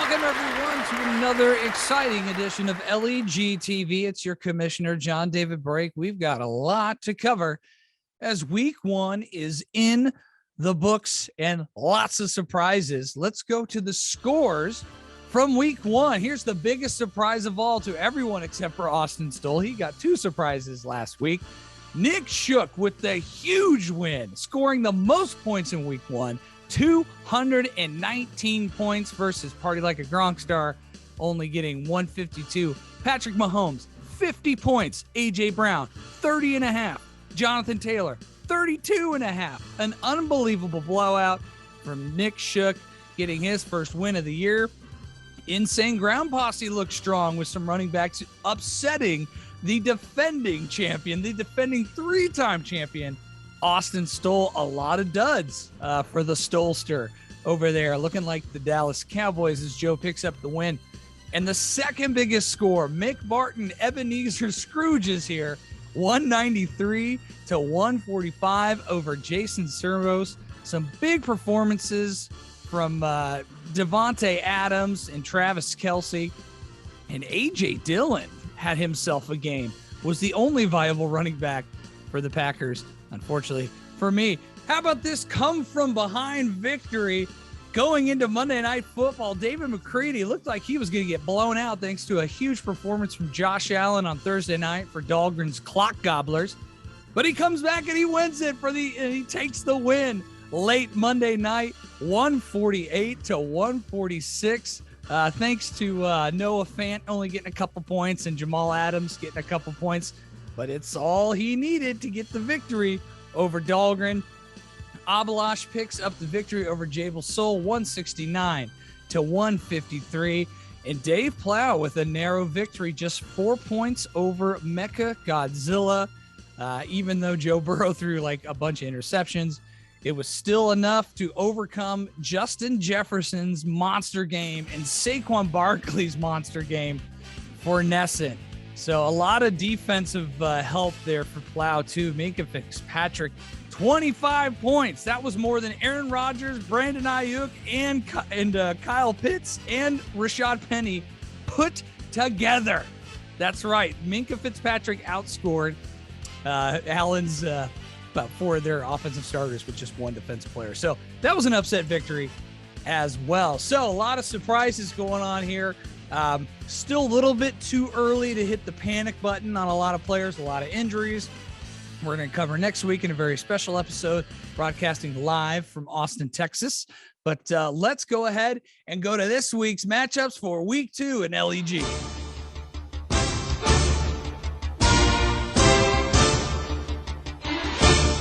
Welcome, everyone, to another exciting edition of LEG TV. It's your commissioner, John David Brake. We've got a lot to cover as week one is in the books and lots of surprises. Let's go to the scores from week one. Here's the biggest surprise of all to everyone except for Austin Stoll. He got two surprises last week. Nick Shook with the huge win, scoring the most points in week one. 219 points versus Party Like a Gronkstar, only getting 152. Patrick Mahomes, 50 points. A.J. Brown, 30 and a half. Jonathan Taylor, 32 and a half. An unbelievable blowout from Nick Shook, getting his first win of the year. Insane Ground Posse looks strong with some running backs upsetting the defending champion, the defending three-time champion, Austin Stoll. A lot of duds for the Stolster over there, looking like the Dallas Cowboys as Joe picks up the win. And the second biggest score, Mick, Barton, Ebenezer Scrooge is here, 193 to 145 over Jason Servos. Some big performances from Devontae Adams and Travis Kelce. And A.J. Dillon had himself a game, was the only viable running back for the Packers, unfortunately for me. How about this come from behind victory going into Monday Night Football? David McCready looked like he was going to get blown out thanks to a huge performance from Josh Allen on Thursday night for Dahlgren's Clock Gobblers. But he comes back and he wins it and he takes the win late Monday night, 148 to 146. Thanks to Noah Fant only getting a couple points and Jamal Adams getting a couple points. But it's all he needed to get the victory over Dahlgren. Avalos picks up the victory over Jabril Soul, 169 to 153. And Dave Plow with a narrow victory, just 4 points over Mecha Godzilla. Even though Joe Burrow threw like a bunch of interceptions, it was still enough to overcome Justin Jefferson's monster game and Saquon Barkley's monster game for Nesson. So a lot of defensive help there for Plow too. Minkah Fitzpatrick, 25 points. That was more than Aaron Rodgers, Brandon Ayuk, and Kyle Pitts and Rashad Penny put together. That's right. Minkah Fitzpatrick outscored Allen's about four of their offensive starters with just one defensive player. So that was an upset victory as well. So a lot of surprises going on here. Still a little bit too early to hit the panic button on a lot of players, a lot of injuries. We're going to cover next week in a very special episode, broadcasting live from Austin, Texas. But let's go ahead and go to this week's matchups for week 2 in LEG.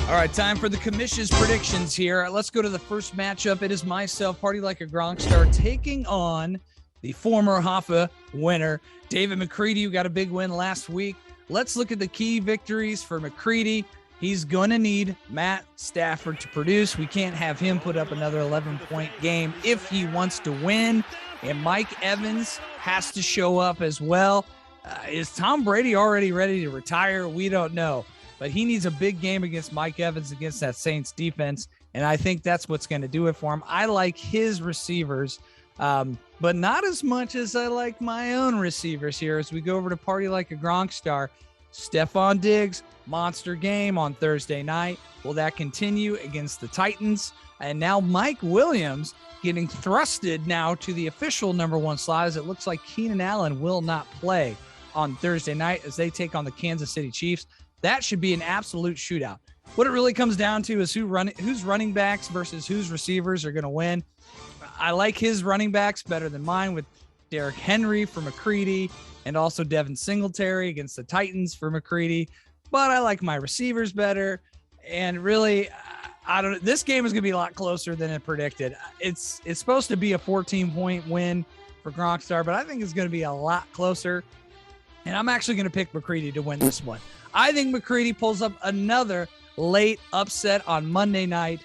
All right, time for the commission's predictions here. Let's go to the first matchup. It is myself, Party Like a Gronkstar, taking on the former Hoffa winner, David McCready, who got a big win last week. Let's look at the key victories for McCready. He's going to need Matt Stafford to produce. We can't have him put up another 11-point game if he wants to win. And Mike Evans has to show up as well. Is Tom Brady already ready to retire? We don't know. But he needs a big game against Mike Evans against that Saints defense. And I think that's what's going to do it for him. I like his receivers, but not as much as I like my own receivers here as we go over to Party Like a Gronkstar. Stephon Diggs, monster game on Thursday night. Will that continue against the Titans? And now Mike Williams getting thrusted now to the official number 1 slot, as it looks like Keenan Allen will not play on Thursday night as they take on the Kansas City Chiefs. That should be an absolute shootout. What it really comes down to is who's running backs versus whose receivers are going to win. I like his running backs better than mine, with Derrick Henry for McCready and also Devin Singletary against the Titans for McCready. But I like my receivers better. And really, this game is going to be a lot closer than it predicted. It's supposed to be a 14-point win for Gronkstar, but I think it's going to be a lot closer. And I'm actually going to pick McCready to win this one. I think McCready pulls up another late upset on Monday night,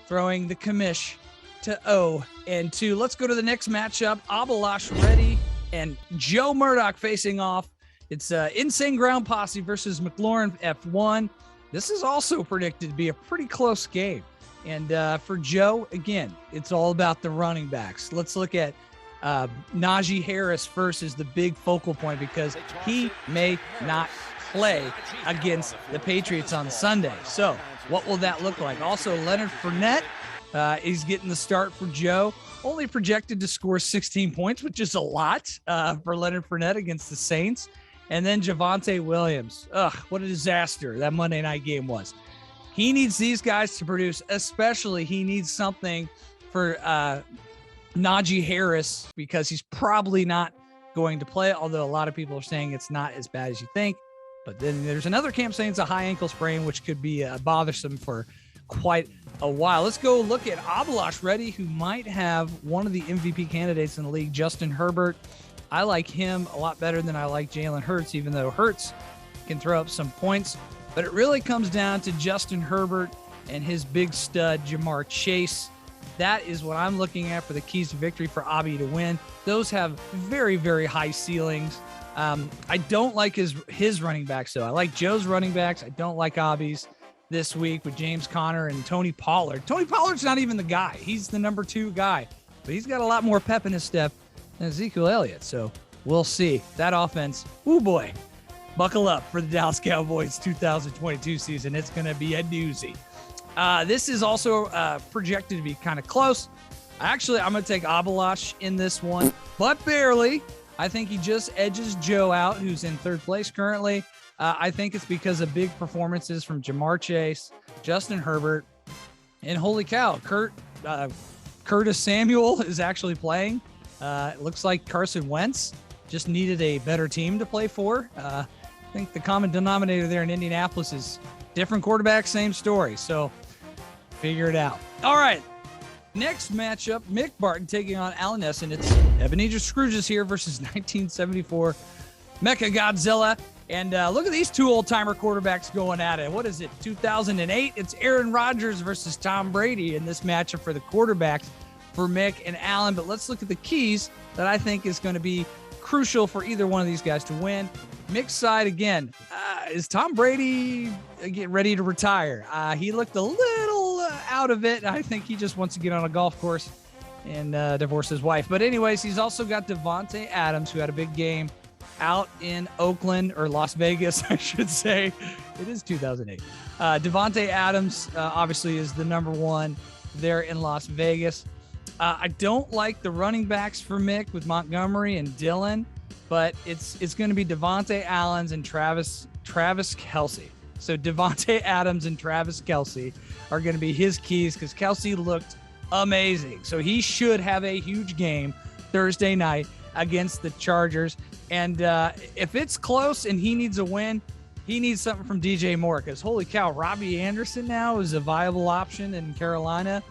throwing the commish to 0-2. Let's go to the next matchup. Avalos ready and Joe Murdoch facing off. It's Insane Ground Posse versus McLaurin F1. This is also predicted to be a pretty close game. And for Joe, again, it's all about the running backs. Let's look at Najee Harris first is the big focal point because he may not play against the Patriots on Sunday. So what will that look like? Also, Leonard Fournette is getting the start for Joe. Only projected to score 16 points, which is a lot for Leonard Fournette against the Saints. And then Javonte Williams. What a disaster that Monday night game was. He needs these guys to produce, especially he needs something for Najee Harris because he's probably not going to play, although a lot of people are saying it's not as bad as you think. But then there's another camp saying it's a high ankle sprain, which could be bothersome for quite a while. Let's go look at Avalos ready, who might have one of the MVP candidates in the league, Justin Herbert. I like him a lot better than I like Jalen Hurts, even though Hurts can throw up some points. But it really comes down to Justin Herbert and his big stud, Jamar Chase. That is what I'm looking at for the keys to victory for Abby to win. Those have very, very high ceilings. I don't like his running backs, though. I like Joe's running backs. I don't like Abby's this week with James Conner and Tony Pollard. Tony Pollard's not even the guy. He's the number 2 guy, but he's got a lot more pep in his step than Ezekiel Elliott. So we'll see. That offense, oh boy, buckle up for the Dallas Cowboys 2022 season. It's going to be a doozy. This is also projected to be kind of close. Actually, I'm going to take Avalos in this one, but barely. I think he just edges Joe out, who's in 3rd place currently. I think it's because of big performances from Jamar Chase, Justin Herbert, and holy cow, Curtis Samuel is actually playing. It looks like Carson Wentz just needed a better team to play for. I think the common denominator there in Indianapolis is different quarterback, same story. So figure it out. All right. Next matchup, Mick Barton taking on Alan Essen. It's Ebenezer Scrooge's here versus 1974 Mecha Godzilla. And look at these 2 old-timer quarterbacks going at it. What is it, 2008? It's Aaron Rodgers versus Tom Brady in this matchup for the quarterbacks for Mick and Alan. But let's look at the keys that I think is going to be crucial for either one of these guys to win. Mick's side, again, is Tom Brady getting ready to retire? He looked a little out of it. I think he just wants to get on a golf course and divorce his wife. But anyways, he's also got Davante Adams, who had a big game out in Oakland, or Las Vegas, I should say. It is 2008. Davante Adams obviously is the number 1 there in Las Vegas. I don't like the running backs for Mick with Montgomery and Dillon, but it's going to be Devontae Allens and Travis Kelce. So Devontae Adams and Travis Kelce are going to be his keys because Kelce looked amazing. So he should have a huge game Thursday night against the Chargers. And if it's close and he needs a win, he needs something from DJ Moore because holy cow, Robbie Anderson now is a viable option in Carolina.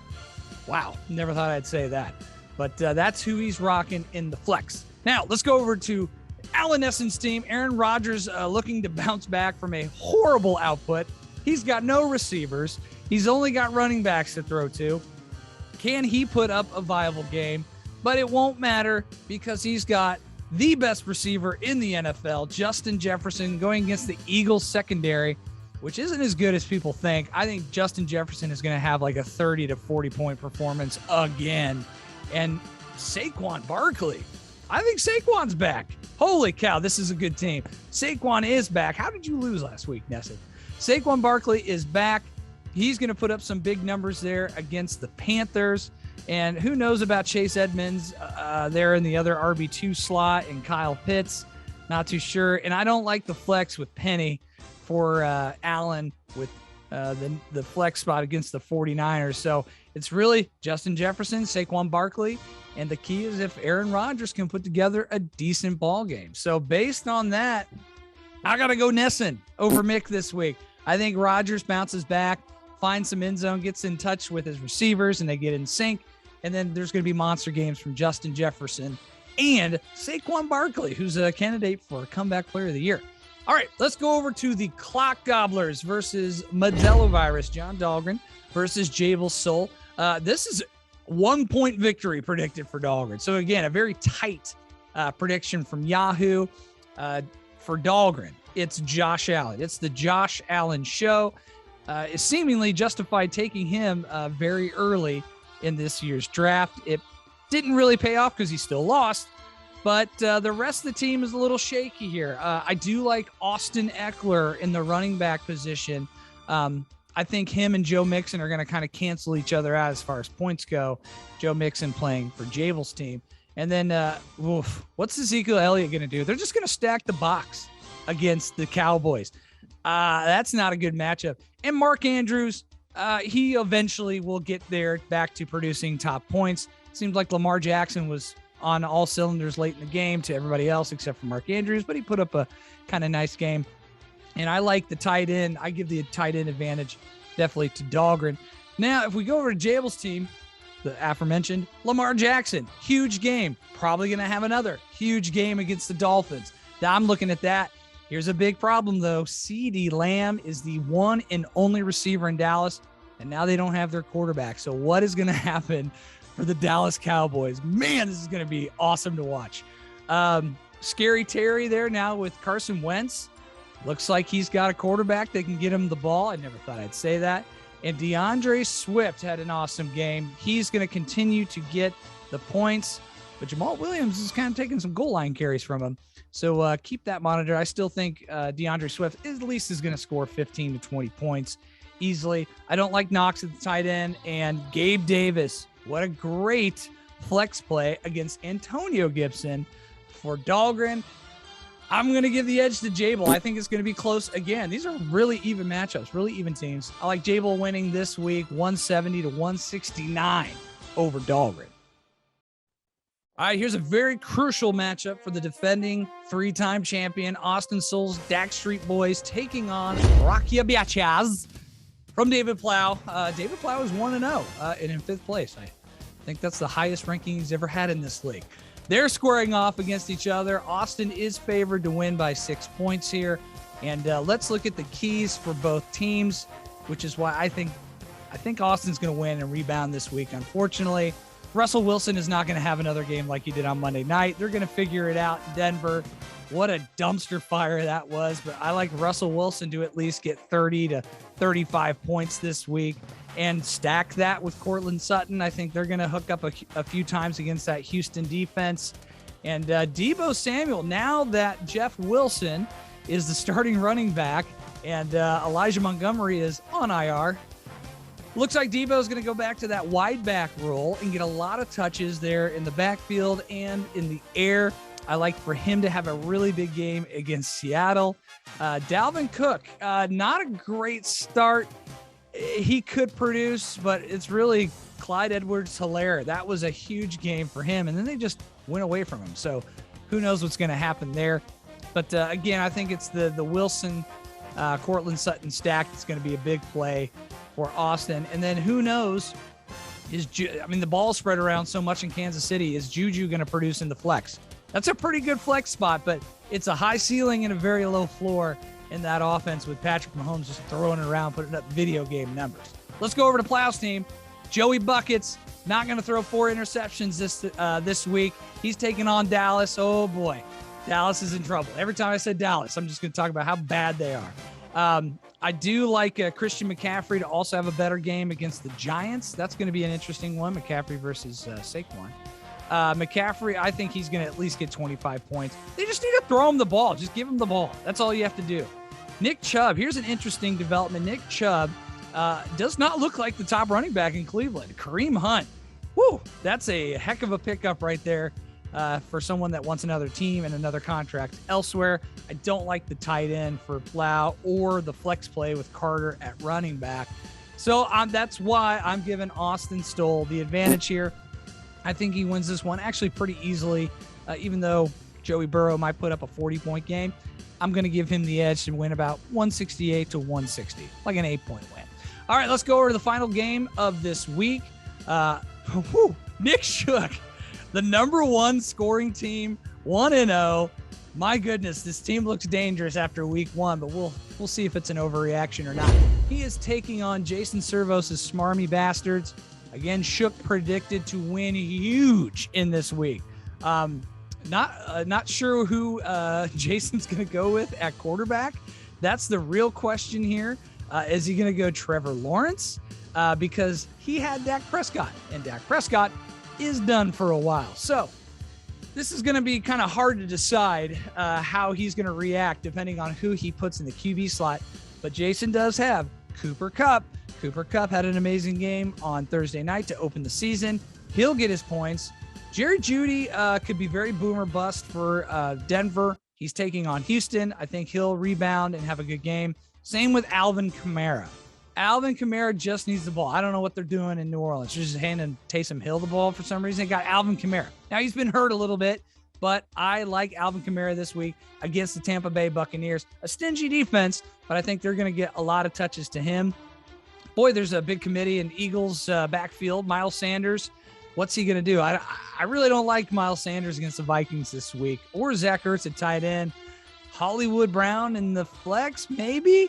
Wow, never thought I'd say that. But that's who he's rocking in the flex. Now, let's go over to Alan Essen's team. Aaron Rodgers looking to bounce back from a horrible output. He's got no receivers. He's only got running backs to throw to. Can he put up a viable game? But it won't matter because he's got the best receiver in the NFL, Justin Jefferson, going against the Eagles secondary, which isn't as good as people think. I think Justin Jefferson is going to have like a 30 to 40 point performance again. And Saquon Barkley, I think Saquon's back. Holy cow, this is a good team. Saquon is back. How did you lose last week, Nesson? Saquon Barkley is back. He's going to put up some big numbers there against the Panthers. And who knows about Chase Edmonds there in the other RB2 slot and Kyle Pitts. Not too sure. And I don't like the flex with Penny for Allen with the flex spot against the 49ers. So it's really Justin Jefferson, Saquon Barkley. And the key is if Aaron Rodgers can put together a decent ball game. So based on that, I got to go Nesson over Mick this week. I think Rodgers bounces back, finds some end zone, gets in touch with his receivers, and they get in sync. And then there's going to be monster games from Justin Jefferson and Saquon Barkley, who's a candidate for a comeback player of the year. All right, let's go over to the Clock Gobblers versus Modellovirus. Johndahlgren versus Jabril Soul. This is 1 point victory predicted for Dahlgren. So again, a very tight prediction from Yahoo. For Dahlgren, it's Josh Allen. It's the Josh Allen show. It's seemingly justified taking him very early in this year's draft. It Didn't really pay off because he still lost. But the rest of the team is a little shaky here. I do like Austin Eckler in the running back position. I think him and Joe Mixon are going to kind of cancel each other out as far as points go. Joe Mixon playing for Jabril's team. And then what's Ezekiel Elliott going to do? They're just going to stack the box against the Cowboys. That's not a good matchup. And Mark Andrews, he eventually will get there back to producing top points. Seems like Lamar Jackson was on all cylinders late in the game to everybody else except for Mark Andrews, but he put up a kind of nice game. And I like the tight end. I give the tight end advantage definitely to Dahlgren. Now, if we go over to Jabel's team, the aforementioned Lamar Jackson, huge game. Probably going to have another huge game against the Dolphins. Now, I'm looking at that. Here's a big problem, though. CeeDee Lamb is the one and only receiver in Dallas, and now they don't have their quarterback. So what is going to happen for the Dallas Cowboys? Man, this is going to be awesome to watch. Scary Terry there now with Carson Wentz. Looks like he's got a quarterback that can get him the ball. I never thought I'd say that. And DeAndre Swift had an awesome game. He's going to continue to get the points, but Jamal Williams is kind of taking some goal line carries from him. So keep that monitored. I still think DeAndre Swift at least is going to score 15 to 20 points easily. I don't like Knox at the tight end. And Gabe Davis, what a great flex play against Antonio Gibson for Dahlgren. I'm going to give the edge to Jabel. I think it's going to be close again. These are really even matchups, really even teams. I like Jabel winning this week 170 to 169 over Dahlgren. All right, here's a very crucial matchup for the defending three-time champion Austin Souls Backstreet Boys taking on Rakia Biachaz from David Plow. David Plow is 1-0 and in fifth place. I think that's the highest ranking he's ever had in this league. They're squaring off against each other. Austin is favored to win by 6 points here. And let's look at the keys for both teams, which is why I think Austin's going to win and rebound this week. Unfortunately, Russell Wilson is not going to have another game like he did on Monday night. They're going to figure it out in Denver. What a dumpster fire that was. But I like Russell Wilson to at least get 30 to 35 points this week and stack that with Courtland Sutton. I think they're going to hook up a few times against that Houston defense. And Deebo Samuel, now that Jeff Wilson is the starting running back and Elijah Montgomery is on IR, looks like Deebo is going to go back to that wide back role and get a lot of touches there in the backfield and in the air. I like for him to have a really big game against Seattle. Dalvin Cook, not a great start. He could produce, but it's really Clyde Edwards-Helaire. That was a huge game for him, and then they just went away from him. So who knows what's going to happen there. But again, I think it's the Wilson, Courtland Sutton stack that's going to be a big play for Austin. And then who knows, the ball spread around so much in Kansas City. Is Juju going to produce in the flex? That's a pretty good flex spot, but it's a high ceiling and a very low floor in that offense with Patrick Mahomes just throwing it around, putting up video game numbers. Let's go over to Plow's team. Joey Buckets, not going to throw 4 interceptions this week. He's taking on Dallas. Oh, boy. Dallas is in trouble. Every time I said Dallas, I'm just going to talk about how bad they are. I do like Christian McCaffrey to also have a better game against the Giants. That's going to be an interesting one, McCaffrey versus Saquon. McCaffrey, I think he's going to at least get 25 points. They just need to throw him the ball. Just give him the ball. That's all you have to do. Nick Chubb, here's an interesting development. Nick Chubb does not look like the top running back in Cleveland. Kareem Hunt, whoo, that's a heck of a pickup right there for someone that wants another team and another contract elsewhere. I don't like the tight end for Plow or the flex play with Carter at running back. So that's why I'm giving Austin Stoll the advantage here. I think he wins this one actually pretty easily, even though Joey Burrow might put up a 40-point game. I'm going to give him the edge to win about 168 to 160, like an 8-point win. All right, let's go over to the final game of this week. Nick Shook, the number 1 scoring team, 1-0. My goodness, this team looks dangerous after week 1, but we'll see if it's an overreaction or not. He is taking on Jason Servos' Smarmy Bastards. Again, Shook predicted to win huge in this week. Not sure who Jason's going to go with at quarterback. That's the real question here. Is he going to go Trevor Lawrence? Because he had Dak Prescott, and Dak Prescott is done for a while. So this is going to be kind of hard to decide how he's going to react depending on who he puts in the QB slot. But Jason does have Cooper Kupp. Cooper Kupp had an amazing game on Thursday night to open the season. He'll get his points. Jerry Jeudy could be very boomer bust for Denver. He's taking on Houston. I think he'll rebound and have a good game. Same with Alvin Kamara. Alvin Kamara just needs the ball. I don't know what they're doing in New Orleans. They're just handing Taysom Hill the ball for some reason. They got Alvin Kamara. Now, he's been hurt a little bit, but I like Alvin Kamara this week against the Tampa Bay Buccaneers. A stingy defense, but I think they're going to get a lot of touches to him. Boy, there's a big committee in Eagles backfield. Miles Sanders, what's he going to do? I really don't like Miles Sanders against the Vikings this week, or Zach Ertz at tight end. Hollywood Brown in the flex, maybe.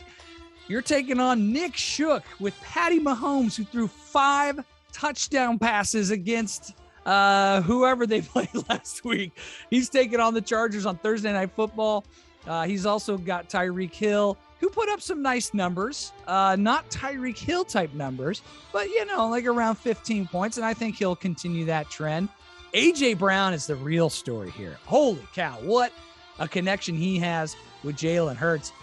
You're taking on Nick Shook with Patty Mahomes, who threw 5 touchdown passes against whoever they played last week. He's taking on the Chargers on Thursday Night Football. He's also got Tyreek Hill, who put up some nice numbers. Not Tyreek Hill type numbers, but, like around 15 points. And I think he'll continue that trend. A.J. Brown is the real story here. Holy cow. What a connection he has with Jalen Hurts.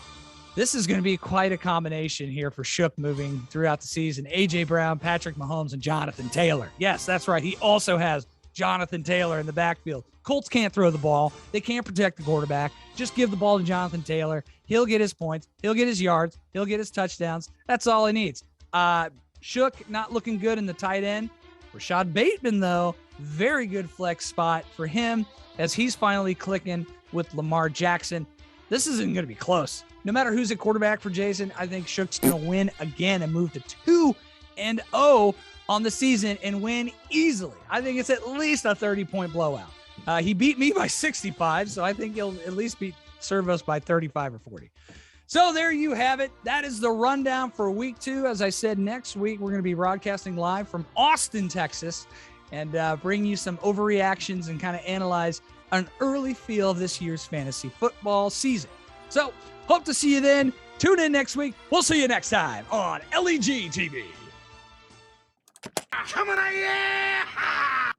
This is going to be quite a combination here for Shook moving throughout the season. A.J. Brown, Patrick Mahomes, and Jonathan Taylor. Yes, that's right. He also has Jonathan Taylor in the backfield. Colts can't throw the ball. They can't protect the quarterback. Just give the ball to Jonathan Taylor. He'll get his points. He'll get his yards. He'll get his touchdowns. That's all he needs. Shook not looking good in the tight end. Rashad Bateman, though, very good flex spot for him as he's finally clicking with Lamar Jackson. This isn't going to be close. No matter who's at quarterback for Jason, I think Shook's going to win again and move to 2-0 on the season and win easily. I think it's at least a 30-point blowout. He beat me by 65, so I think he'll at least serve us by 35 or 40. So there you have it. That is the rundown for week 2. As I said, next week we're going to be broadcasting live from Austin, Texas, and bring you some overreactions and kind of analyze an early feel of this year's fantasy football season. So hope to see you then. Tune in next week. We'll see you next time on LEG TV. Coming at you!